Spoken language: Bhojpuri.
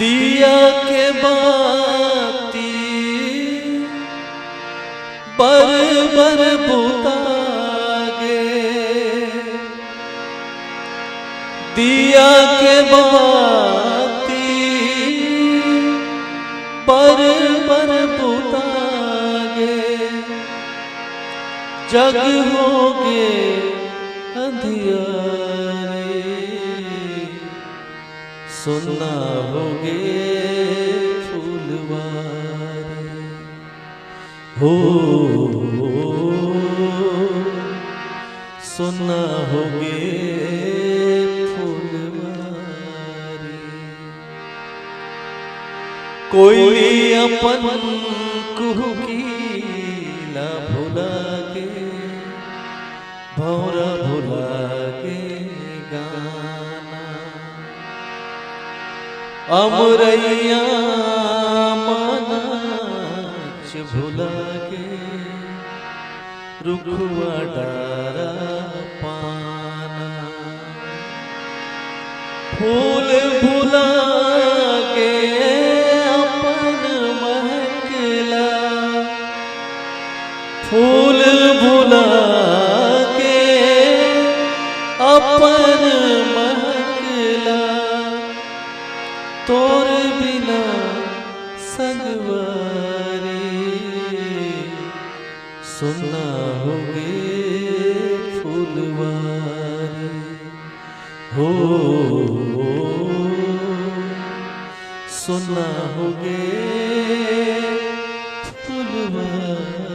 दिया के बाती बर बर बुतागे, दिया के बाती बर बर बुतागे, जग होगे अंधियारे सुनना होगे फूलवारे। हो सुनना होगे फूलवारे। कोयली अपन कुहकी ना भुला के, भौरा भुला के गाना, अमरैया मनाच भुला के, रुखवा डारा पाना, फूल भुला के अपन महकला, फूल भुला के अपन महकला, तोर बिना संगवारी सुनना होगे फूलवारी। हो सुनना होगे फूलवारी।